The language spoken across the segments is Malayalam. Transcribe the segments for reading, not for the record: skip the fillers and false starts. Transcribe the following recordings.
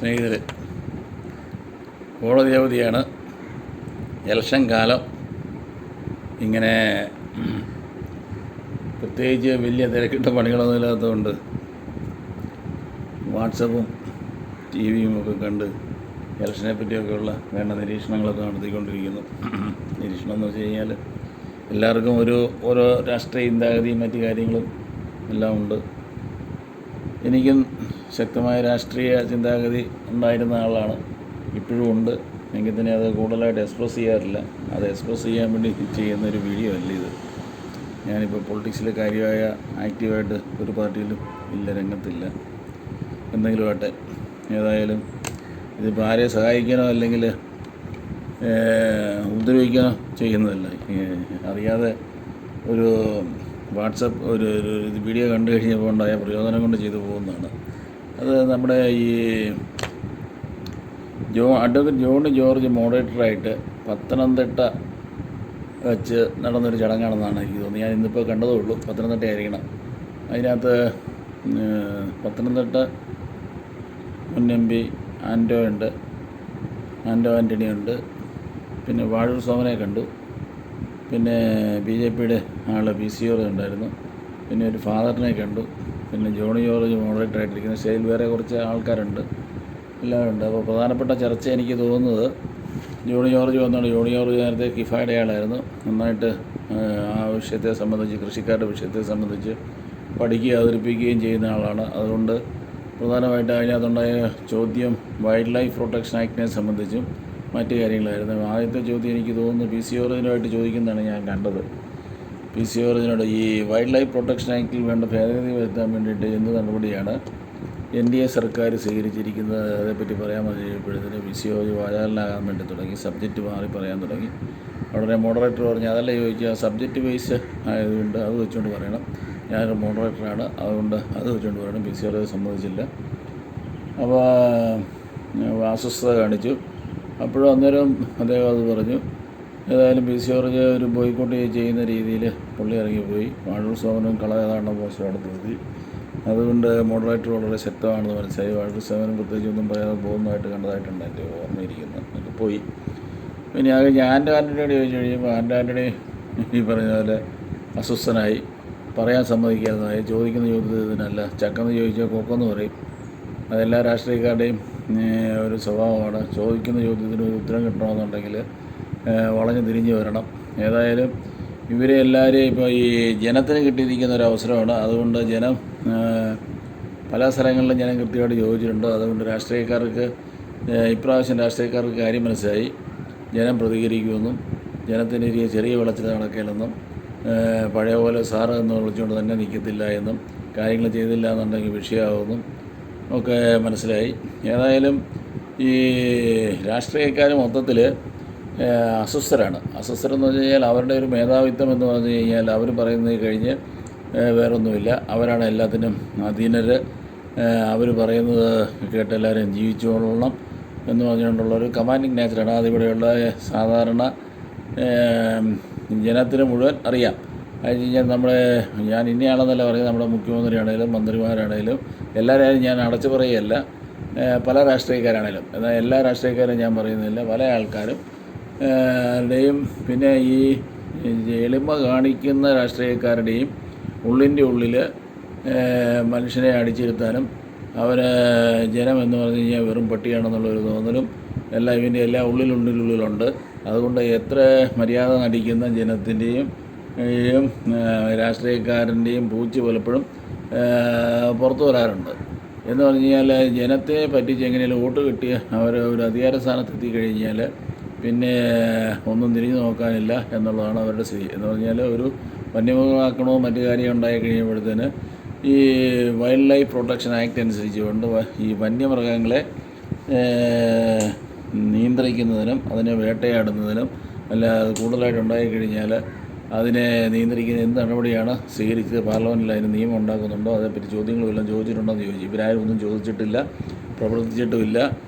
സ്നേഹിതരെ, കോടതി അവധിയാണ്, ഇലക്ഷൻ കാലം. ഇങ്ങനെ പ്രത്യേകിച്ച് വലിയ തിരക്കിട്ട പണികളൊന്നും ഇല്ലാത്തതുകൊണ്ട് വാട്സപ്പും ടി വിയും ഒക്കെ കണ്ട് ഇലക്ഷനെ പറ്റിയൊക്കെയുള്ള വേണ്ട നിരീക്ഷണങ്ങളൊക്കെ നടത്തിക്കൊണ്ടിരിക്കുന്നു. നിരീക്ഷണം എന്ന് വെച്ച് കഴിഞ്ഞാൽ എല്ലാവർക്കും ഓരോ രാഷ്ട്രീയ ചിന്താഗതിയും മറ്റു കാര്യങ്ങളും എല്ലാം ഉണ്ട്. എനിക്കും ശക്തമായ രാഷ്ട്രീയ ചിന്താഗതി ഉണ്ടായിരുന്ന ആളാണ്, ഇപ്പോഴും ഉണ്ട്. എങ്കിൽ തന്നെ അത് കൂടുതലായിട്ട് എക്സ്പ്രസ് ചെയ്യാറില്ല. അത് എക്സ്പ്രസ് ചെയ്യാൻ വേണ്ടി ചെയ്യുന്നൊരു വീഡിയോ അല്ല ഇത്. ഞാനിപ്പോൾ പൊളിറ്റിക്സിൽ കാര്യമായ ആക്റ്റീവായിട്ട് ഒരു പാർട്ടിയിലും ഇല്ല, രംഗത്തില്ല. എന്തെങ്കിലും ആട്ടെ, ഏതായാലും ഇതിപ്പോൾ ആരെ സഹായിക്കാനോ അല്ലെങ്കിൽ ഉപദ്രവിക്കാനോ ചെയ്യുന്നതല്ല. അറിയാതെ ഒരു വാട്സപ്പ് ഒരു വീഡിയോ കണ്ടു കഴിഞ്ഞപ്പോൾ ഉണ്ടായ പ്രയോജനം കൊണ്ട് ചെയ്തു പോകുന്നതാണ്. അത് നമ്മുടെ ഈ അഡ്വക്കേറ്റ് ജോണി ജോർജ് മോഡറേറ്ററായിട്ട് പത്തനംതിട്ട വെച്ച് നടന്നൊരു ചടങ്ങാണെന്നാണ് എനിക്ക് തോന്നുന്നത്. ഞാൻ ഇന്നിപ്പോൾ കണ്ടതേ ഉള്ളൂ. പത്തനംതിട്ട ആയിരിക്കണം. അതിനകത്ത് പത്തനംതിട്ട മുൻ എം പി ആൻറ്റോ ആൻ്റണി ഉണ്ട്, പിന്നെ വാഴൂർ സോമനെ കണ്ടു, പിന്നെ BJPയുടെ ആൾ BCR ഉണ്ടായിരുന്നു, പിന്നെ ഒരു ഫാദറിനെ കണ്ടു, പിന്നെ ജോണി ജോർജ് മോഡറേറ്ററായിട്ടിരിക്കുന്ന സ്റ്റേജിൽ വേറെ കുറച്ച് ആൾക്കാരുണ്ട്, എല്ലാവരും ഉണ്ട്. അപ്പോൾ പ്രധാനപ്പെട്ട ചർച്ച എനിക്ക് തോന്നുന്നത് ജോണി ജോർജ് വന്നാണ്. ജോണി ജോർജ് നേരത്തെ കിഫായുടെ ആളായിരുന്നു. നന്നായിട്ട് ആ വിഷയത്തെ സംബന്ധിച്ച്, കൃഷിക്കാരുടെ വിഷയത്തെ സംബന്ധിച്ച് പഠിക്കുകയും അവതരിപ്പിക്കുകയും ചെയ്യുന്ന ആളാണ്. അതുകൊണ്ട് പ്രധാനമായിട്ട് അതിനകത്തുണ്ടായ ചോദ്യം വൈൽഡ് ലൈഫ് പ്രൊട്ടക്ഷൻ ആക്ടിനെ സംബന്ധിച്ചും മറ്റു കാര്യങ്ങളായിരുന്നു. ആദ്യത്തെ ചോദ്യം എനിക്ക് തോന്നുന്നു PC ജോർജിനുമായിട്ട് ചോദിക്കുന്നതാണ് ഞാൻ കണ്ടത്. PC ജോർജിനോട് ഈ വൈൽഡ് ലൈഫ് പ്രൊട്ടക്ഷൻ ആക്ടിൽ വേണ്ട ഭേദഗതി വരുത്താൻ വേണ്ടിയിട്ട് എന്ത് നടപടിയാണ് NDA സർക്കാർ സ്വീകരിച്ചിരിക്കുന്നത്, അതേപ്പറ്റി പറയാൻ കഴിയുമ്പോഴത്തേന് PC ജോർജ് വാചാലനാകാൻ വേണ്ടി തുടങ്ങി, സബ്ജക്റ്റ് മാറി പറയാൻ തുടങ്ങി. ഉടനെ മോഡറേറ്റർ പറഞ്ഞു, അതല്ല ചോദിച്ചാൽ സബ്ജക്റ്റ് ബേസ് ആയതുകൊണ്ട് അത് വെച്ചുകൊണ്ട് പറയണം, ഞാനൊരു മോഡറേറ്ററാണ്, അതുകൊണ്ട് അത് വെച്ചുകൊണ്ട് പറയണം. PC ജോർജ് സമ്മതിച്ചില്ല. അപ്പോൾ അസ്വസ്ഥത കാണിച്ചു. അപ്പോഴും അന്നേരം അദ്ദേഹം അത് പറഞ്ഞു. ഏതായാലും PC ജോർജ് ഒരു ബോയ്ക്കോട്ട് ചെയ്യുന്ന രീതിയിൽ പുള്ളി ഇറങ്ങിപ്പോയി. വാഴൂർ സോമനും കളയതാണ്ട പോസ്റ്റർ അടുത്ത് എത്തി. അതുകൊണ്ട് മോഡറേറ്റർ വളരെ ശക്തമാണെന്ന് മനസ്സിലായി. വാഴൂർ സോമനും പ്രത്യേകിച്ച് ഒന്നും പറയാതെ പോകുന്നതായിട്ട് കണ്ടതായിട്ടുണ്ട് എൻ്റെ ഓർമ്മയിരിക്കുന്നത്. പോയി. പിന്നെ ആൻ്റണിയോട് ചോദിച്ചു കഴിയുമ്പോൾ ആൻ്റണി ഈ പറഞ്ഞ പോലെ അസ്വസ്ഥനായി, പറയാൻ സമ്മതിക്കാത്തതായി. ചോദിക്കുന്ന ചോദ്യത്തിനല്ല, ചക്കെന്ന് ചോദിച്ചാൽ കൊക്കെന്ന് പറയും. അതെല്ലാ രാഷ്ട്രീയക്കാരുടെയും ഒരു സ്വഭാവമാണ്. ചോദിക്കുന്ന ചോദ്യത്തിന് ഒരു ഉത്തരം കിട്ടണമെന്നുണ്ടെങ്കിൽ വളഞ്ഞ് തിരിഞ്ഞ് വരണം. ഏതായാലും ഇവരെ എല്ലാവരെയും ഇപ്പോൾ ഈ ജനത്തിന് കിട്ടിയിരിക്കുന്ന ഒരു അവസരമാണ്. അതുകൊണ്ട് ജനം പല സ്ഥലങ്ങളിലും ജനം കൃത്യമായിട്ട് ചോദിച്ചിട്ടുണ്ട്. അതുകൊണ്ട് രാഷ്ട്രീയക്കാർക്ക് ഇപ്രാവശ്യം രാഷ്ട്രീയക്കാർക്ക് കാര്യം മനസ്സിലായി. ജനം പ്രതികരിക്കുമെന്നും ജനത്തിൻ്റെ ചെറിയ വെള്ളത്തിൽ നടക്കില്ലെന്നും പഴയ പോലെ സാറ് എന്ന് വിളിച്ചുകൊണ്ട് തന്നെ നിൽക്കത്തില്ല എന്നും കാര്യങ്ങൾ ചെയ്തില്ല എന്നുണ്ടെങ്കിൽ വിഷയമാകുമെന്നും ഒക്കെ മനസ്സിലായി. ഏതായാലും ഈ രാഷ്ട്രീയക്കാർ മൊത്തത്തിൽ അസ്വസ്ഥരാണ്. അസ്വസ്ഥരെന്ന് വെച്ച് കഴിഞ്ഞാൽ അവരുടെ ഒരു മേധാവിത്വം എന്ന് പറഞ്ഞു കഴിഞ്ഞാൽ അവർ പറയുന്നത് കഴിഞ്ഞ് വേറൊന്നുമില്ല. അവരാണ് എല്ലാത്തിനും അധീനർ. അവർ പറയുന്നത് കേട്ട് എല്ലാവരും ജീവിച്ചോളണം എന്ന് പറഞ്ഞുകൊണ്ടുള്ളൊരു കമാൻഡിങ് നേച്ചറാണ്. അതിവിടെയുള്ള സാധാരണ ജനത്തിന് മുഴുവൻ അറിയാം. അത് കഴിഞ്ഞാൽ ഞാൻ ഇന്നയാളെന്നല്ല പറയുന്നത്, നമ്മുടെ മുഖ്യമന്ത്രിയാണേലും മന്ത്രിമാരാണേലും എല്ലാവരെയും ഞാൻ അടച്ചു പറയുകയല്ല, പല രാഷ്ട്രീയക്കാരാണേലും. എന്നാൽ എല്ലാ രാഷ്ട്രീയക്കാരും ഞാൻ പറയുന്നില്ല, പല ആൾക്കാരും ടെയും പിന്നെ ഈ എളിമ കാണിക്കുന്ന രാഷ്ട്രീയക്കാരുടെയും ഉള്ളിൻ്റെ ഉള്ളിൽ മനുഷ്യനെ അടിച്ചിരുത്താനും ജനം എന്ന് പറഞ്ഞു കഴിഞ്ഞാൽ വെറും പട്ടിയാണെന്നുള്ളൊരു തോന്നലും എല്ലാ ഉള്ളിലുള്ളിലുണ്ട്. അതുകൊണ്ട് എത്ര മര്യാദ നടിക്കുന്ന ജനത്തിൻ്റെയും രാഷ്ട്രീയക്കാരൻ്റെയും പൂച്ച പലപ്പോഴും പുറത്തു വരാറുണ്ട്. എന്ന് പറഞ്ഞു കഴിഞ്ഞാൽ ജനത്തെ പറ്റിച്ച് എങ്ങനെയും വോട്ട് കിട്ടിയ ഒരു അധികാര സ്ഥാനത്തെത്തി കഴിഞ്ഞാൽ പിന്നെ ഒന്നും തിരിഞ്ഞു നോക്കാനില്ല എന്നുള്ളതാണ് അവരുടെ സ്ഥിതി. എന്ന് പറഞ്ഞാൽ ഒരു വന്യമൃഗാക്രമണവും മറ്റു കാര്യം ഉണ്ടായി കഴിയുമ്പോഴത്തേന് ഈ വൈൽഡ് ലൈഫ് പ്രൊട്ടക്ഷൻ ആക്ട് അനുസരിച്ചുകൊണ്ട് ഈ വന്യമൃഗങ്ങളെ നിയന്ത്രിക്കുന്നതിനും അതിനെ വേട്ടയാടുന്നതിനും അല്ല കൂടുതലായിട്ട് ഉണ്ടായിക്കഴിഞ്ഞാൽ അതിനെ നിയന്ത്രിക്കുന്ന എന്ത് നടപടിയാണ് സ്വീകരിച്ചത്, പാർലമെൻറ്റിൽ അതിന് നിയമം ഉണ്ടാക്കുന്നുണ്ടോ, അതേപ്പറ്റി ചോദ്യങ്ങളെല്ലാം ചോദിച്ചിട്ടുണ്ടോ എന്ന് ചോദിച്ചു. ഇവരാരും ഒന്നും ചോദിച്ചിട്ടില്ല, പ്രവർത്തിച്ചിട്ടുമില്ല.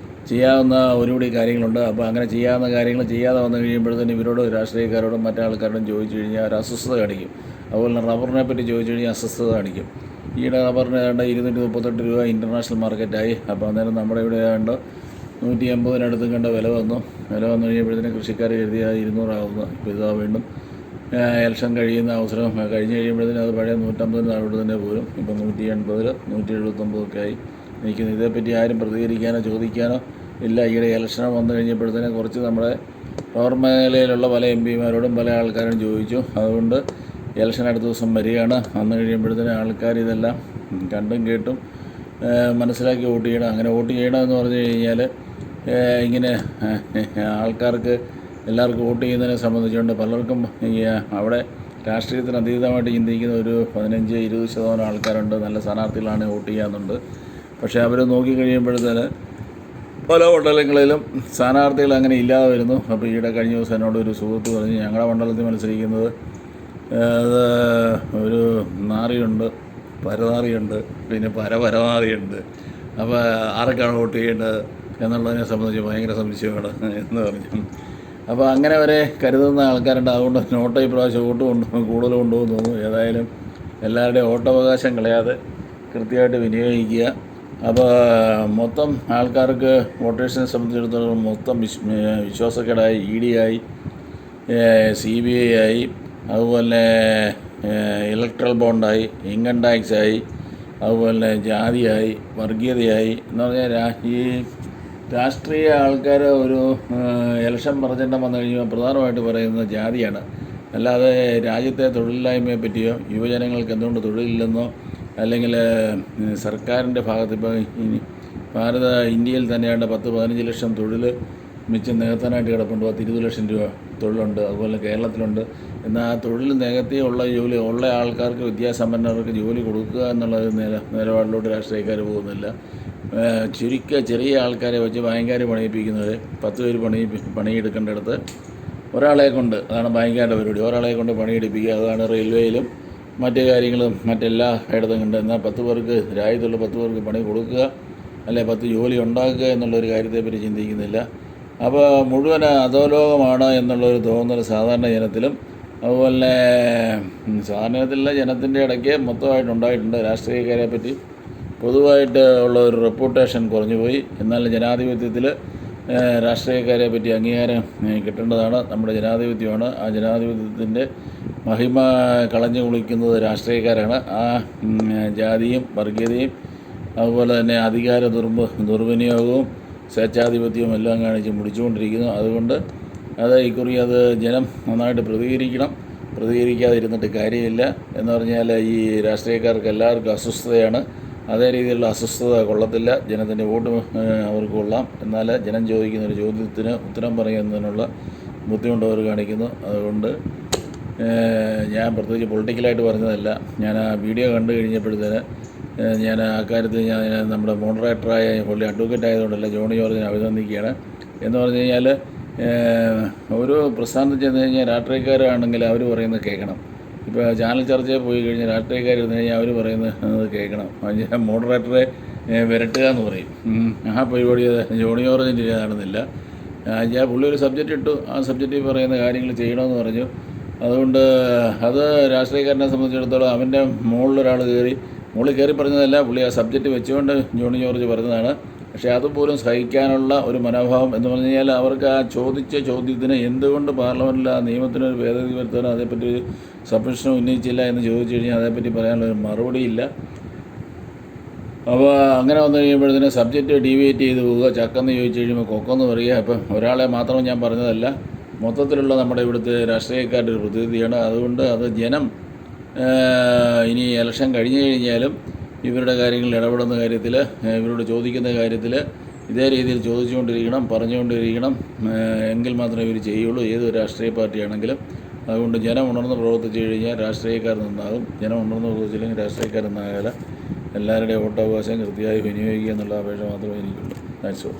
ചെയ്യാവുന്ന ഒരുപടി കാര്യങ്ങളുണ്ട്. അപ്പോൾ അങ്ങനെ ചെയ്യാവുന്ന കാര്യങ്ങൾ ചെയ്യാതെ വന്നു കഴിയുമ്പോഴത്തേന് ഇവരോട് രാഷ്ട്രീയക്കാരോടും മറ്റാൾക്കാരോടും ചോദിച്ചു കഴിഞ്ഞാൽ അവർ അസ്വസ്ഥത കാണിക്കും. അതുപോലെ തന്നെ റബ്ബറിനെ പറ്റി ചോദിച്ചു കഴിഞ്ഞാൽ അസ്വസ്ഥത കാണിക്കും. ഈയിടെ റബ്ബറിന് ഏതാണ്ട് 238 രൂപ ഇൻ്റർനാഷണൽ മാർക്കറ്റായി. അപ്പോൾ അന്നേരം നമ്മുടെ ഇവിടെ ഏതാണ്ട് 180 കണ്ട വില വന്നു കഴിഞ്ഞപ്പോഴത്തേനും കൃഷിക്കാർ കരുതി 200 ആകുന്നു. ഇപ്പോൾ ഇതാ വീണ്ടും ഇലക്ഷൻ കഴിയുന്ന അവസരം കഴിഞ്ഞ് കഴിയുമ്പോഴത്തേനും അത് പഴയ 150 താഴോട്ട് തന്നെ പോരും. ഇപ്പം 180 179 ആയി നിൽക്കുന്നു. ഇതേപ്പറ്റി ആരും പ്രതികരിക്കാനോ ചോദിക്കാനോ ഇല്ല. ഈയിടെ ഇലക്ഷൻ വന്നു കഴിഞ്ഞപ്പോഴത്തേനും കുറച്ച് നമ്മുടെ പവർ മേഖലയിലുള്ള പല എംപിമാരോടും പല ആൾക്കാരും ചോദിച്ചു. അതുകൊണ്ട് ഇലക്ഷൻ അടുത്ത ദിവസം വരികയാണ്. അന്ന് കഴിയുമ്പോഴത്തേനും ആൾക്കാർ ഇതെല്ലാം കണ്ടും കേട്ടും മനസ്സിലാക്കി വോട്ട് ചെയ്യണം. അങ്ങനെ വോട്ട് ചെയ്യണമെന്ന് പറഞ്ഞു കഴിഞ്ഞാൽ ഇങ്ങനെ ആൾക്കാർക്ക് എല്ലാവർക്കും വോട്ട് ചെയ്യുന്നതിനെ സംബന്ധിച്ചുകൊണ്ട് പലർക്കും അവിടെ രാഷ്ട്രീയത്തിന് അതീതമായിട്ട് ചിന്തിക്കുന്ന ഒരു 15-20% ആൾക്കാരുണ്ട്. നല്ല സ്ഥാനാർത്ഥികളാണ് വോട്ട് ചെയ്യാന്നുണ്ട്. പക്ഷേ അവർ നോക്കിക്കഴിയുമ്പോഴത്തേന് പല മണ്ഡലങ്ങളിലും സ്ഥാനാർത്ഥികൾ അങ്ങനെ ഇല്ലാതെ വരുന്നു. അപ്പോൾ ഈയിടെ കഴിഞ്ഞ ദിവസം എന്നോട് ഒരു സുഹൃത്ത് പറഞ്ഞ് ഞങ്ങളുടെ മണ്ഡലത്തിൽ മത്സരിക്കുന്നത് അത് ഒരു നാറിയുണ്ട്, പരനാറിയുണ്ട്, പിന്നെ പരനാറിയുണ്ട്. അപ്പോൾ ആർക്കാണ് വോട്ട് ചെയ്യേണ്ടത് എന്നുള്ളതിനെ സംബന്ധിച്ച് ഭയങ്കര സംശയമാണ് എന്ന് പറഞ്ഞു. അപ്പോൾ അങ്ങനെ വരെ കരുതുന്ന ആൾക്കാരുണ്ട്. അതുകൊണ്ട് നോട്ട് ഇപ്രാവശ്യം വോട്ട് കൂടുതൽ കൊണ്ടുപോകുന്നു തോന്നുന്നു. ഏതായാലും എല്ലാവരുടെയും വോട്ടവകാശം കളയാതെ കൃത്യമായിട്ട് വിനിയോഗിക്കുക. അപ്പോൾ മൊത്തം ആൾക്കാർക്ക് വോട്ടേഴ്സിനെ സംബന്ധിച്ചിടത്തോളം മൊത്തം വിശ്വാസക്കേടായി. ED ആയി, CBI ആയി, അതുപോലെ ഇലക്ട്രൽ ബോണ്ടായി, ഇൻകം ടാക്സ് ആയി, അതുപോലെ ജാതിയായി, വർഗീയതയായി എന്ന് പറഞ്ഞാൽ ഈ രാഷ്ട്രീയ ആൾക്കാർ ഒരു ഇലക്ഷൻ പ്രചരണം വന്നു കഴിയുമ്പോൾ പ്രധാനമായിട്ട് പറയുന്നത് ജാതിയാണ്. അല്ലാതെ രാജ്യത്തെ തൊഴിലില്ലായ്മയെ പറ്റിയോ യുവജനങ്ങൾക്ക് എന്തുകൊണ്ട് തൊഴിലില്ലെന്നോ അല്ലെങ്കിൽ സർക്കാരിൻ്റെ ഭാഗത്ത് ഇപ്പോൾ ഇന്ത്യയിൽ തന്നെയാണ്ട് 10-15 ലക്ഷം തൊഴിൽ മിച്ചം നികത്താനായിട്ട് കിടപ്പുണ്ട്. 10-20 ലക്ഷം രൂപ തൊഴിലുണ്ട്. അതുപോലെ കേരളത്തിലുണ്ട്. എന്നാൽ ആ തൊഴിൽ നികത്തി ഉള്ള ആൾക്കാർക്ക് വിദ്യാസമ്പന്നർക്ക് ജോലി കൊടുക്കുക എന്നുള്ള നിലപാടിലോട്ട് രാഷ്ട്രീയക്കാർ പോകുന്നില്ല. ചെറിയ ആൾക്കാരെ വെച്ച് ബാങ്കുകാർ പണിയിപ്പിക്കുന്നത് 10 പേര് പണിയെടുക്കേണ്ടടുത്ത് ഒരാളെ കൊണ്ട്, അതാണ് ബാങ്കുകാരുടെ പരിപാടി, ഒരാളെ കൊണ്ട് പണിയെടുപ്പിക്കുക. അതാണ് റെയിൽവേയിലും മറ്റു കാര്യങ്ങളും മറ്റെല്ലാ ഇടത്തും കണ്ട്. എന്നാൽ 10 പേർക്ക് രാജ്യത്തുള്ള 10 പേർക്ക് പണി കൊടുക്കുക, അല്ലെ 10 ജോലി ഉണ്ടാക്കുക എന്നുള്ളൊരു കാര്യത്തെപ്പറ്റി ചിന്തിക്കുന്നില്ല. അപ്പോൾ മുഴുവൻ അധോലോകമാണ് എന്നുള്ളൊരു തോന്നൽ സാധാരണ ജനത്തിലും അതുപോലെ സാധാരണ ജനത്തിൻ്റെ ഇടയ്ക്ക് മൊത്തമായിട്ടുണ്ടായിട്ടുണ്ട്. രാഷ്ട്രീയക്കാരെ പറ്റി പൊതുവായിട്ട് ഉള്ള ഒരു റെപ്യൂട്ടേഷൻ കുറഞ്ഞുപോയി. എന്നാൽ ജനാധിപത്യത്തിൽ രാഷ്ട്രീയക്കാരെ പറ്റി അംഗീകാരം കിട്ടേണ്ടതാണ്. നമ്മുടെ ജനാധിപത്യമാണ്. ആ ജനാധിപത്യത്തിൻ്റെ മഹിമ കളഞ്ഞു കുളിക്കുന്നത് രാഷ്ട്രീയക്കാരാണ്. ആ ജാതിയും വർഗീയതയും അതുപോലെ തന്നെ അധികാര ദുർവിനിയോഗവും സ്വേച്ഛാധിപത്യവും എല്ലാം കാണിച്ച് മുടിച്ചുകൊണ്ടിരിക്കുന്നു. അതുകൊണ്ട് ഇക്കുറി അത് ജനം നന്നായിട്ട് പ്രതികരിക്കാതെ ഇരുന്നിട്ട് കാര്യമില്ല. എന്ന് പറഞ്ഞാൽ ഈ രാഷ്ട്രീയക്കാർക്ക് എല്ലാവർക്കും അസ്വസ്ഥതയാണ്. അതേ രീതിയിലുള്ള അസ്വസ്ഥത കൊള്ളത്തില്ല. ജനത്തിൻ്റെ വോട്ട് അവർക്ക് കൊള്ളാം. എന്നാൽ ജനം ചോദിക്കുന്ന ഒരു ചോദ്യത്തിന് ഉത്തരം പറയുന്നതിനുള്ള ബുദ്ധിമുട്ട് അവർ കാണിക്കുന്നു. അതുകൊണ്ട് ഞാൻ പ്രത്യേകിച്ച് പൊളിറ്റിക്കലായിട്ട് പറഞ്ഞതല്ല. ഞാൻ ആ വീഡിയോ കണ്ടു കഴിഞ്ഞപ്പോഴത്തേന് ഞാൻ ആ കാര്യത്തിൽ ഞാൻ നമ്മുടെ മോഡറേറ്ററായ പുള്ളി അഡ്വക്കേറ്റ് ആയതുകൊണ്ടല്ല ജോണി ജോർജിനെ അഭിനന്ദിക്കുകയാണ്. എന്ന് പറഞ്ഞു കഴിഞ്ഞാൽ ഒരു പ്രസ്ഥാനത്ത് ചെന്ന് കഴിഞ്ഞാൽ രാഷ്ട്രീയക്കാരാണെങ്കിൽ അവർ പറയുന്നത് കേൾക്കണം. ഇപ്പോൾ ചാനൽ ചർച്ചയിൽ പോയി കഴിഞ്ഞാൽ രാഷ്ട്രീയക്കാരിരുന്ന് കഴിഞ്ഞാൽ അവർ പറയുന്നത് കേൾക്കണം. മോഡറേറ്ററെ വിരട്ടുക എന്ന് പറയും. ആ പരിപാടി ജോണി ജോർജിൻ്റെ നടന്നില്ല. ഞാൻ പുള്ളി ഒരു സബ്ജക്റ്റ് ഇട്ടു. ആ സബ്ജക്റ്റിൽ പറയുന്ന കാര്യങ്ങൾ ചെയ്യണമെന്ന് പറഞ്ഞു. അതുകൊണ്ട് അത് രാഷ്ട്രീയക്കാരനെ സംബന്ധിച്ചിടത്തോളം അവൻ്റെ മുകളിലൊരാൾ മുകളിൽ കയറി പറഞ്ഞതല്ല, പുള്ളി ആ സബ്ജക്റ്റ് വെച്ചുകൊണ്ട് ജോണി ജോർജ് പറഞ്ഞതാണ്. പക്ഷേ അതുപോലും സഹിക്കാനുള്ള ഒരു മനോഭാവം എന്ന് പറഞ്ഞു കഴിഞ്ഞാൽ അവർക്ക് ആ ചോദിച്ച ചോദ്യത്തിന് എന്തുകൊണ്ട് പാർലമെൻറ്റിൽ ആ നിയമത്തിനൊരു ഭേദഗതി വരുത്താനോ അതേപ്പറ്റി ഒരു സബ്മിഷനും ഉന്നയിച്ചില്ല എന്ന് ചോദിച്ചു കഴിഞ്ഞാൽ അതേപ്പറ്റി പറയാനുള്ളൊരു മറുപടിയില്ല. അപ്പോൾ അങ്ങനെ വന്നു കഴിയുമ്പോഴത്തേന് സബ്ജക്റ്റ് ഡീവിയേറ്റ് ചെയ്ത് പോവുക. ചക്കെന്ന് ചോദിച്ചു കഴിയുമ്പോൾ കൊക്കെന്ന് പറയുക. അപ്പം ഒരാളെ മാത്രം ഞാൻ പറഞ്ഞതല്ല, മൊത്തത്തിലുള്ള നമ്മുടെ ഇവിടുത്തെ രാഷ്ട്രീയക്കാരുടെ ഒരു പ്രതിനിധിയാണ്. അതുകൊണ്ട് അത് ജനം ഇനി ഇലക്ഷൻ കഴിഞ്ഞു കഴിഞ്ഞാലും ഇവരുടെ കാര്യങ്ങളിൽ ഇടപെടുന്ന കാര്യത്തിൽ, ഇവരോട് ചോദിക്കുന്ന കാര്യത്തിൽ ഇതേ രീതിയിൽ ചോദിച്ചുകൊണ്ടിരിക്കണം, പറഞ്ഞുകൊണ്ടിരിക്കണം. എങ്കിൽ മാത്രമേ ഇവർ ചെയ്യുള്ളൂ, ഏതൊരു രാഷ്ട്രീയ പാർട്ടിയാണെങ്കിലും. അതുകൊണ്ട് ജനം ഉണർന്ന് പ്രവർത്തിച്ചു കഴിഞ്ഞാൽ രാഷ്ട്രീയക്കാർ നന്നാകും. ജനം ഉണർന്ന് പ്രവർത്തിച്ചില്ലെങ്കിൽ രാഷ്ട്രീയക്കാർ നന്നാകില്ല. എല്ലാവരുടെയും വോട്ടവകാശം കൃത്യമായി വിനിയോഗിക്കുക എന്നുള്ള അപേക്ഷ മാത്രമേ എനിക്കുള്ളൂ. താങ്ക്സ്.